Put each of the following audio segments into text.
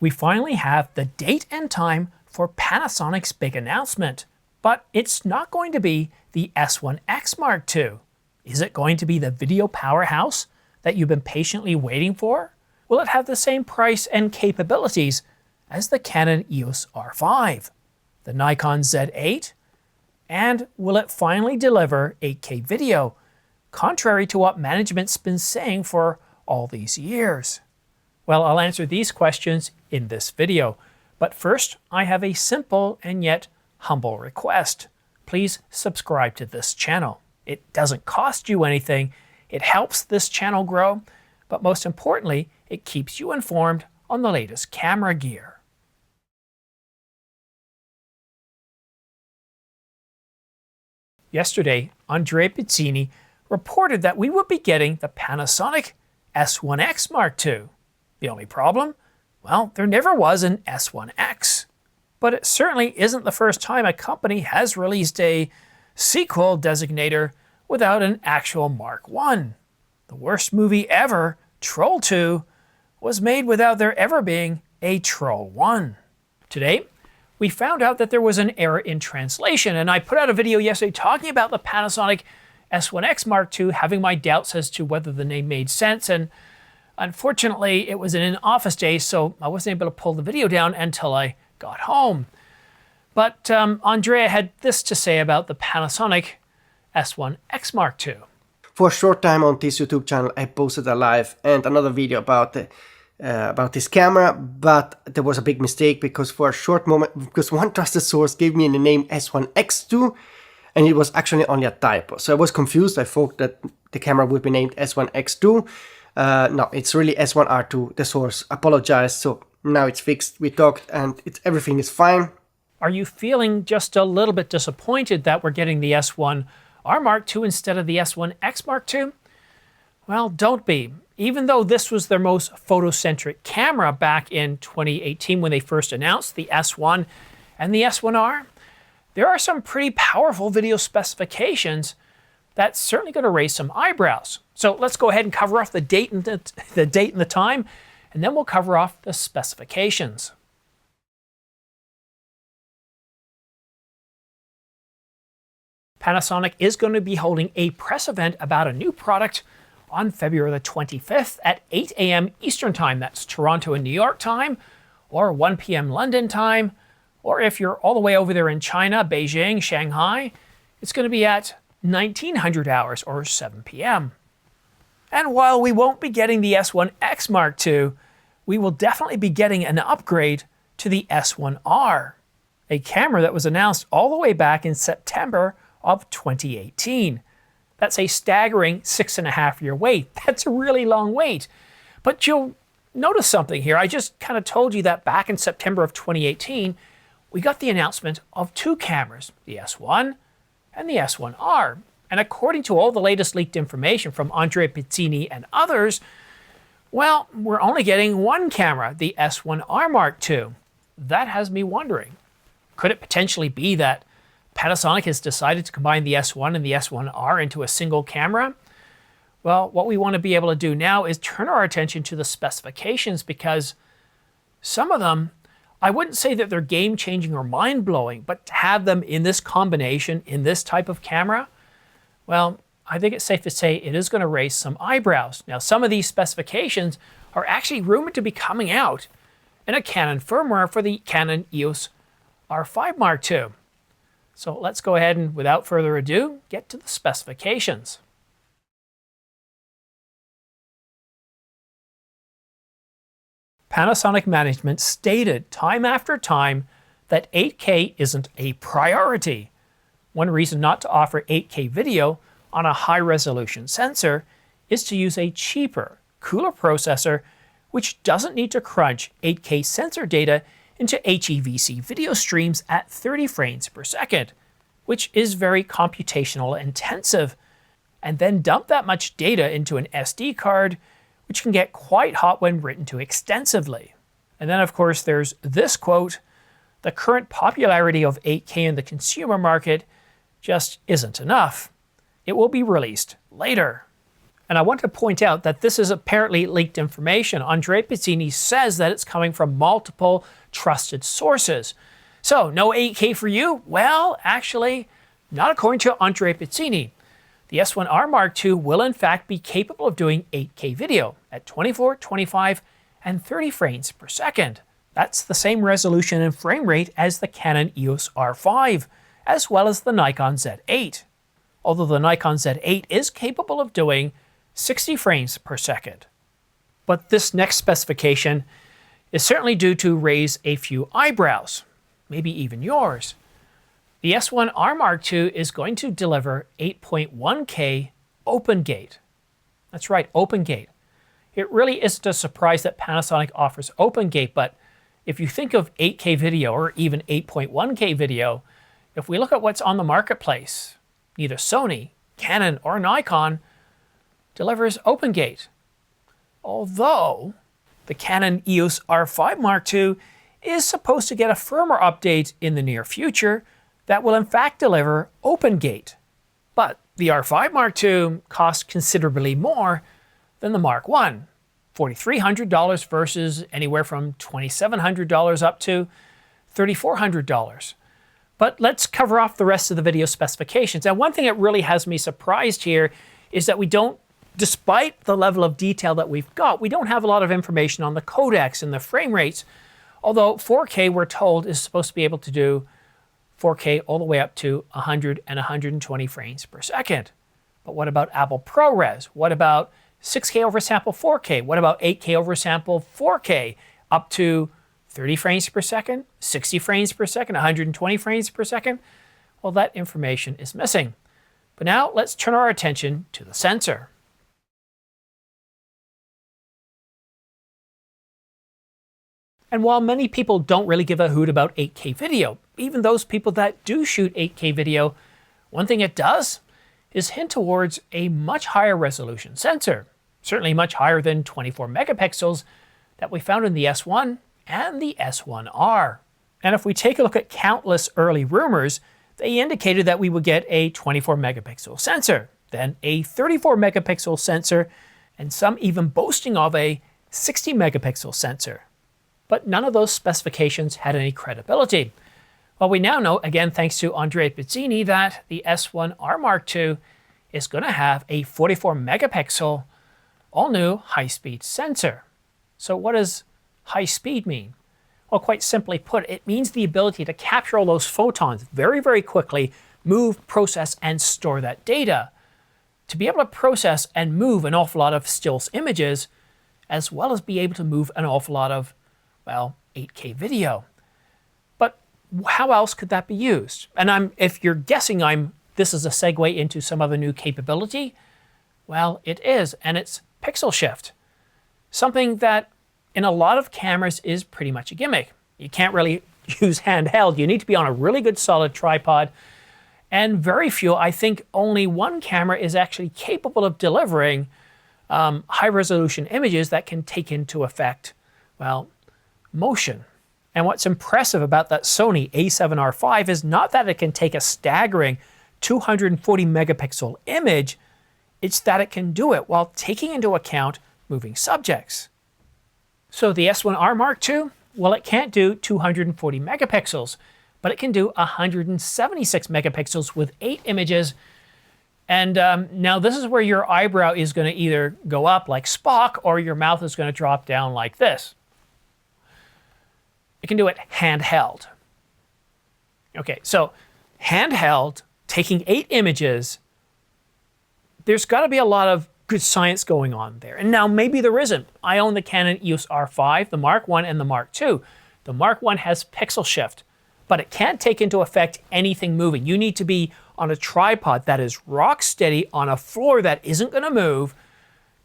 we finally have the date and time for Panasonic's big announcement. But it's not going to be the S1X Mark II. Is it going to be the video powerhouse that you've been patiently waiting for? Will it have the same price and capabilities as the Canon EOS R5, the Nikon Z8? And will it finally deliver 8K video, contrary to what management's been saying for all these years? Well, I'll answer these questions in this video. But first, I have a simple and yet humble request. Please subscribe to this channel. It doesn't cost you anything. It helps this channel grow, but most importantly, it keeps you informed on the latest camera gear. Yesterday, Andrea Pizzini reported that we would be getting the Panasonic S1X Mark II. The only problem? Well, there never was an S1X. But it certainly isn't the first time a company has released a sequel designator without an actual Mark I. The worst movie ever, Troll 2, was made without there ever being a Troll 1. Today, we found out that there was an error in translation, and I put out a video yesterday talking about the Panasonic S1X Mark II, having my doubts as to whether the name made sense, and unfortunately it was in an office day, so I wasn't able to pull the video down until I got home. But Andrea had this to say about the Panasonic S1X Mark II. For a short time on this YouTube channel, I posted a live and another video about this camera, but there was a big mistake because for a short moment, because one trusted source gave me the name S1X2, and it was actually only a typo. So I was confused. I thought that the camera would be named S1X2. No, it's really S1R II. The source apologized, so now it's fixed. We talked, and everything is fine. Are you feeling just a little bit disappointed that we're getting the S1R Mark II instead of the S1X Mark II? Well, don't be. Even though this was their most photocentric camera back in 2018 when they first announced the S1 and the S1R, there are some pretty powerful video specifications that's certainly going to raise some eyebrows. So let's go ahead and cover off the date and the time, and then we'll cover off the specifications. Panasonic is going to be holding a press event about a new product on February the 25th at 8 a.m. Eastern Time. That's Toronto and New York time, or 1 p.m. London time, or if you're all the way over there in China, Beijing, Shanghai, it's going to be at 1900 hours or 7 p.m. And while we won't be getting the S1X Mark II, we will definitely be getting an upgrade to the S1R, a camera that was announced all the way back in September of 2018. That's a staggering 6.5-year wait. That's a really long wait. But you'll notice something here. I just kind of told you that back in September of 2018, we got the announcement of two cameras, the S1 and the S1R. And according to all the latest leaked information from Andrea Pizzini and others, well, we're only getting one camera, the S1R Mark II. That has me wondering, could it potentially be that Panasonic has decided to combine the S1 and the S1R into a single camera? Well, what we want to be able to do now is turn our attention to the specifications, because some of them, I wouldn't say that they're game-changing or mind-blowing, but to have them in this combination, in this type of camera, well, I think it's safe to say it is going to raise some eyebrows. Now, some of these specifications are actually rumored to be coming out in a Canon firmware for the Canon EOS R5 Mark II. So let's go ahead and, without further ado, get to the specifications. Panasonic management stated time after time that 8K isn't a priority. One reason not to offer 8K video on a high-resolution sensor is to use a cheaper, cooler processor which doesn't need to crunch 8K sensor data into HEVC video streams at 30 frames per second, which is very computational intensive, and then dump that much data into an SD card, which can get quite hot when written to extensively. And then of course there's this quote: "The current popularity of 8K in the consumer market just isn't enough. It will be released later." And I want to point out that this is apparently leaked information. Andrea Pizzini says that it's coming from multiple trusted sources. So, no 8K for you? Well, actually, not according to Andrea Pizzini. The S1R II will in fact be capable of doing 8K video at 24, 25, and 30 frames per second. That's the same resolution and frame rate as the Canon EOS R5, as well as the Nikon Z8. Although the Nikon Z8 is capable of doing 60 frames per second. But this next specification is certainly due to raise a few eyebrows, maybe even yours. The S1R II is going to deliver 8.1K open gate. That's right, open gate. It really isn't a surprise that Panasonic offers open gate, but if you think of 8K video or even 8.1K video, if we look at what's on the marketplace, neither Sony, Canon, or Nikon delivers open gate. Although the Canon EOS R5 Mark II is supposed to get a firmware update in the near future that will in fact deliver open gate. But the R5 Mark II costs considerably more than the Mark I, $4,300 versus anywhere from $2,700 up to $3,400. But let's cover off the rest of the video specifications. And one thing that really has me surprised here is that we don't, despite the level of detail that we've got, we don't have a lot of information on the codecs and the frame rates. Although 4K, we're told, is supposed to be able to do 4K all the way up to 100 and 120 frames per second. But what about Apple ProRes? What about 6K over sample 4K? What about 8K over sample 4K up to 30 frames per second, 60 frames per second, 120 frames per second? Well, that information is missing. But now let's turn our attention to the sensor. And while many people don't really give a hoot about 8K video, even those people that do shoot 8K video, one thing it does is hint towards a much higher resolution sensor, certainly much higher than 24 megapixels that we found in the S1 and the S1R. And if we take a look at countless early rumors, they indicated that we would get a 24 megapixel sensor, then a 34 megapixel sensor, and some even boasting of a 60 megapixel sensor. But none of those specifications had any credibility. Well, we now know, again thanks to Andrea Pizzini, that the S1R Mark II is going to have a 44 megapixel all-new high-speed sensor. So what does high speed mean? Well, quite simply put, it means the ability to capture all those photons very, very quickly, move, process, and store that data. To be able to process and move an awful lot of stills images, as well as be able to move an awful lot of, well, 8K video. But how else could that be used? And if you're guessing this is a segue into some other new capability, well, it is, and it's pixel shift. Something that in a lot of cameras is pretty much a gimmick. You can't really use handheld. You need to be on a really good solid tripod. And very few, I think only one camera is actually capable of delivering high resolution images that can take into effect, well, motion. And what's impressive about that Sony A7R V is not that it can take a staggering 240 megapixel image, it's that it can do it while taking into account moving subjects. So the S1R Mark II, well, it can't do 240 megapixels, but it can do 176 megapixels with 8 images. And now this is where your eyebrow is going to either go up like Spock or your mouth is going to drop down like this. It can do it handheld. Okay, so handheld, taking 8 images, there's got to be a lot of good science going on there. And now maybe there isn't. I own the Canon EOS R5, the Mark I, and the Mark II. The Mark I has pixel shift, but it can't take into effect anything moving. You need to be on a tripod that is rock steady on a floor that isn't going to move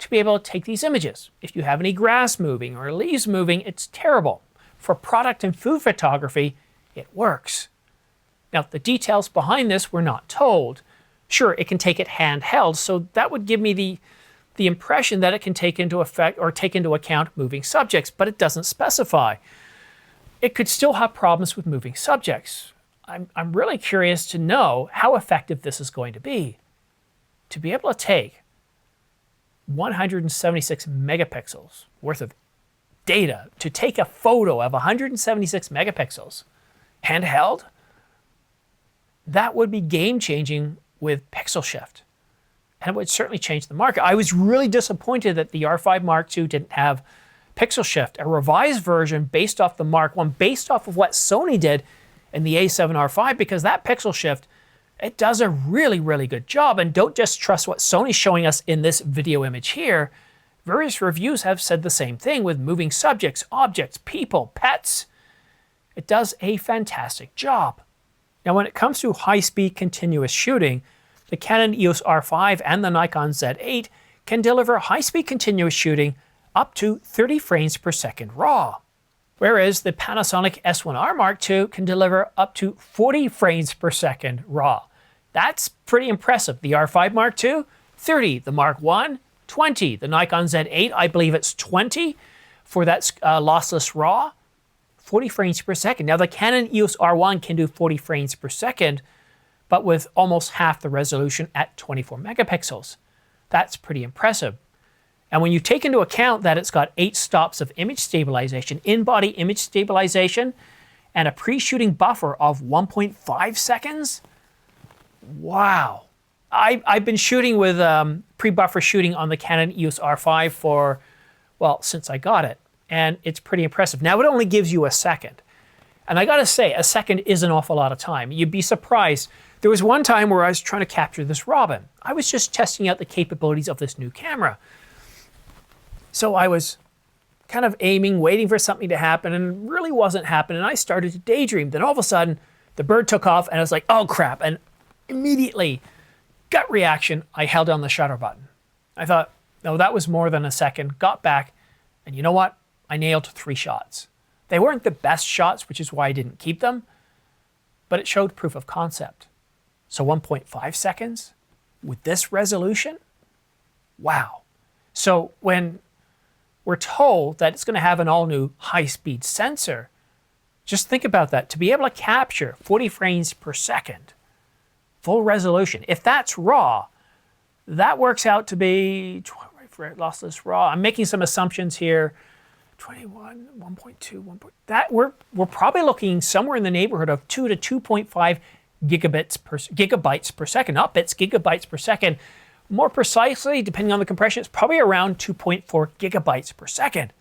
to be able to take these images. If you have any grass moving or leaves moving, it's terrible. For product and food photography, it works. Now, the details behind this we're not told. Sure, it can take it handheld, so that would give me the impression that it can take into effect or take into account moving subjects, but it doesn't specify. It could still have problems with moving subjects. I'm really curious to know how effective this is going to be. To be able to take 176 megapixels worth of data to take a photo of 176 megapixels handheld. That would be game-changing with pixel shift, and it would certainly change the market. I was really disappointed that the R5 Mark II didn't have pixel shift, a revised version based off the Mark I, based off of what Sony did in the A7R V, because that pixel shift, it does a really, really good job. And don't just trust what Sony's showing us in this video image here. Various reviews have said the same thing with moving subjects, objects, people, pets. It does a fantastic job. Now, when it comes to high-speed continuous shooting, the Canon EOS R5 and the Nikon Z8 can deliver high-speed continuous shooting up to 30 frames per second RAW, whereas the Panasonic S1R Mark II can deliver up to 40 frames per second RAW. That's pretty impressive. The R5 Mark II, 30. The Mark I, 20. The Nikon Z8, I believe it's 20 for that lossless RAW. 40 frames per second. Now the Canon EOS R1 can do 40 frames per second, but with almost half the resolution at 24 megapixels. That's pretty impressive. And when you take into account that it's got 8 stops of image stabilization, in-body image stabilization, and a pre-shooting buffer of 1.5 seconds, wow. I've been shooting with pre-buffer shooting on the Canon EOS R5 for, well, since I got it. And it's pretty impressive. Now, it only gives you a second. And I gotta say, a second is an awful lot of time. You'd be surprised. There was one time where I was trying to capture this robin. I was just testing out the capabilities of this new camera. So I was kind of aiming, waiting for something to happen, and it really wasn't happening. And I started to daydream. Then all of a sudden, the bird took off, and I was like, oh crap. And immediately, gut reaction, I held down the shutter button. I thought, no, that was more than a second. Got back, and you know what? I nailed 3 shots. They weren't the best shots, which is why I didn't keep them, but it showed proof of concept. So 1.5 seconds with this resolution? Wow. So when we're told that it's going to have an all-new high-speed sensor, just think about that. To be able to capture 40 frames per second, full resolution, if that's RAW, that works out to be, for lossless RAW, I'm making some assumptions here, 21, 1.2, 1. That we're probably looking somewhere in the neighborhood of 2 to 2.5 gigabytes per second, not bits, gigabytes per second. More precisely, depending on the compression, it's probably around 2.4 gigabytes per second.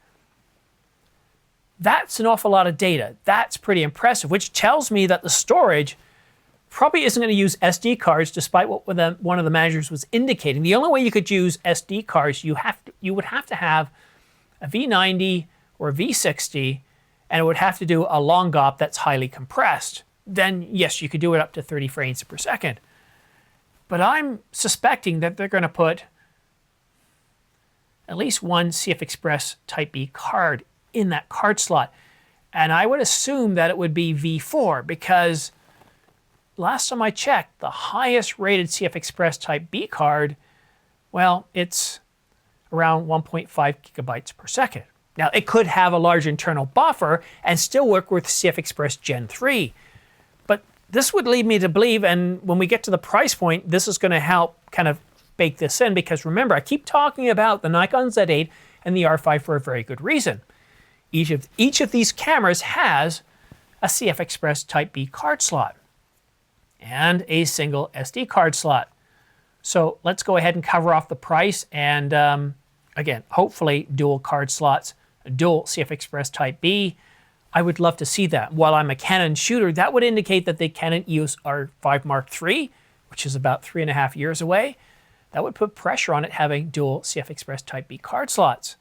That's an awful lot of data. That's pretty impressive, which tells me that the storage probably isn't going to use SD cards, despite what one of the managers was indicating. The only way you could use SD cards, you would have to have a V90 or a V60, and it would have to do a long GOP that's highly compressed. Then, yes, you could do it up to 30 frames per second. But I'm suspecting that they're going to put at least one CF Express Type B card in that card slot. And I would assume that it would be V4, because last time I checked, the highest rated CF Express Type B card, well, it's around 1.5 gigabytes per second. Now, it could have a large internal buffer and still work with CF Express Gen 3. But this would lead me to believe, and when we get to the price point, this is going to help kind of bake this in, because remember, I keep talking about the Nikon Z8 and the R5 for a very good reason. Each of these cameras has a CF Express Type B card slot and a single SD card slot. So let's go ahead and cover off the price, and again, hopefully dual card slots, dual CF Express Type B. I would love to see that. While I'm a Canon shooter, that would indicate that the Canon EOS R5 Mark III, which is about 3.5 years away, that would put pressure on it having dual CF Express Type B card slots.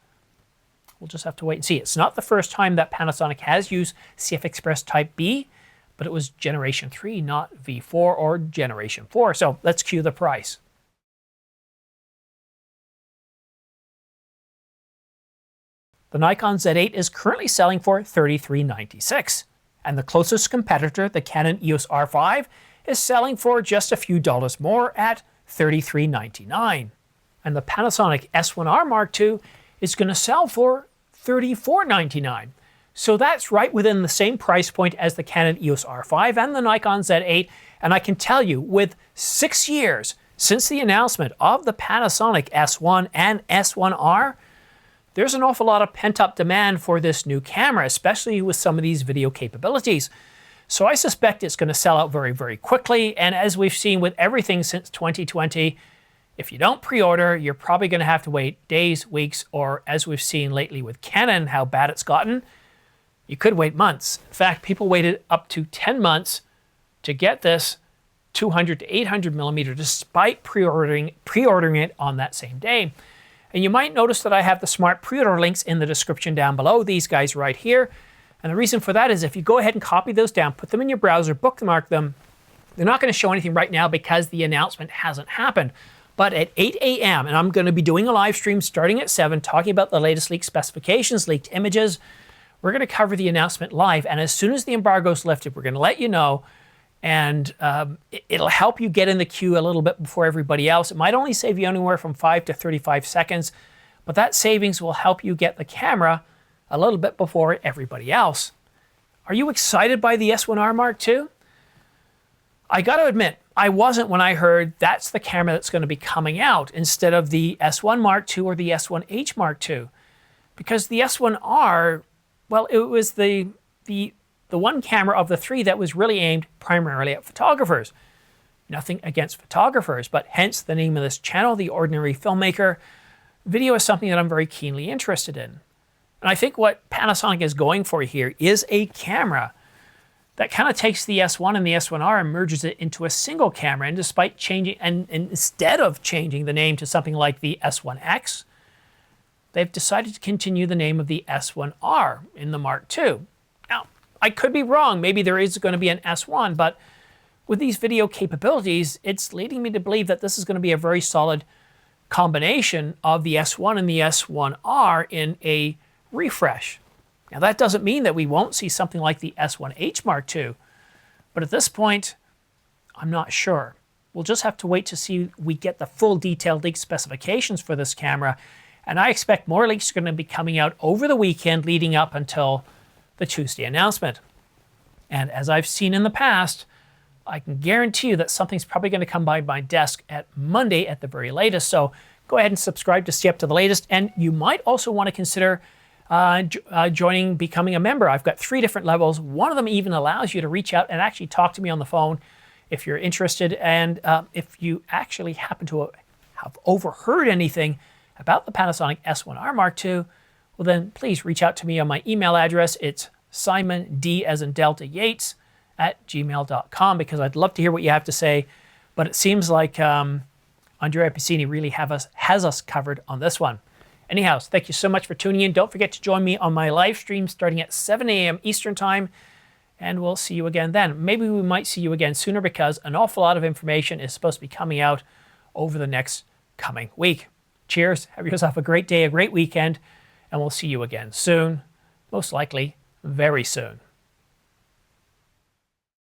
We'll just have to wait and see. It's not the first time that Panasonic has used CF Express Type B, but it was Generation 3, not V4 or Generation 4. So let's cue the price. The Nikon Z8 is currently selling for $33.96, and the closest competitor, the Canon EOS R5, is selling for just a few dollars more at $33.99. And the Panasonic S1R Mark II is going to sell for $34.99. So that's right within the same price point as the Canon EOS R5 and the Nikon Z8, and I can tell you, with 6 years, Since the announcement of the Panasonic S1 and S1R, there's an awful lot of pent-up demand for this new camera, especially with some of these video capabilities. So I suspect it's going to sell out very, very quickly. And as we've seen with everything since 2020, if you don't pre-order, you're probably going to have to wait days, weeks, or as we've seen lately with Canon, how bad it's gotten, you could wait months. In fact, people waited up to 10 months to get this 200 to 800 millimeter despite pre-ordering it on that same day. And you might notice that I have the smart pre-order links in the description down below, these guys right here. And the reason for that is if you go ahead and copy those down, put them in your browser, bookmark them, they're not going to show anything right now because the announcement hasn't happened. But at 8 a.m., and I'm going to be doing a live stream starting at 7, talking about the latest leaked specifications, leaked images, we're going to cover the announcement live. And as soon as the embargo is lifted, we're going to let you know. And it'll help you get in the queue a little bit before everybody else. It might only save you anywhere from 5 to 35 seconds, but that savings will help you get the camera a little bit before everybody else. Are you excited by the S1R Mark II? I got to admit, I wasn't when I heard that's the camera that's going to be coming out instead of the S1 Mark II or the S1H Mark II. Because the S1R, well, it was the one camera of the three that was really aimed primarily at photographers. Nothing against photographers, but hence the name of this channel, The Ordinary Filmmaker. Video is something that I'm very keenly interested in. And I think what Panasonic is going for here is a camera that kind of takes the S1 and the S1R and merges it into a single camera. And despite changing, and instead of changing the name to something like the S1X, they've decided to continue the name of the S1R in the Mark II. Now, I could be wrong. Maybe there is going to be an S1, but with these video capabilities, it's leading me to believe that this is going to be a very solid combination of the S1 and the S1R in a refresh. Now, that doesn't mean that we won't see something like the S1H Mark II, but at this point, I'm not sure. We'll just have to wait to see we get the full detailed leak specifications for this camera, and I expect more leaks are going to be coming out over the weekend leading up until the Tuesday announcement. And as I've seen in the past, I can guarantee you that something's probably going to come by my desk at Monday at the very latest. So go ahead and subscribe to stay up to the latest. And you might also want to consider becoming a member. I've got 3 different levels. One of them even allows you to reach out and actually talk to me on the phone if you're interested. And if you actually happen to have overheard anything about the Panasonic S1R Mark II, well then please reach out to me on my email address. It's Simon D as in Delta Yates @gmail.com, because I'd love to hear what you have to say. But it seems like Andrea Piscini really has us covered on this one. Anyhow, thank you so much for tuning in. Don't forget to join me on my live stream starting at 7 a.m. Eastern Time, and we'll see you again then. Maybe we might see you again sooner because an awful lot of information is supposed to be coming out over the next coming week. Cheers. Have yourself a great day, a great weekend, and we'll see you again soon, most likely very soon.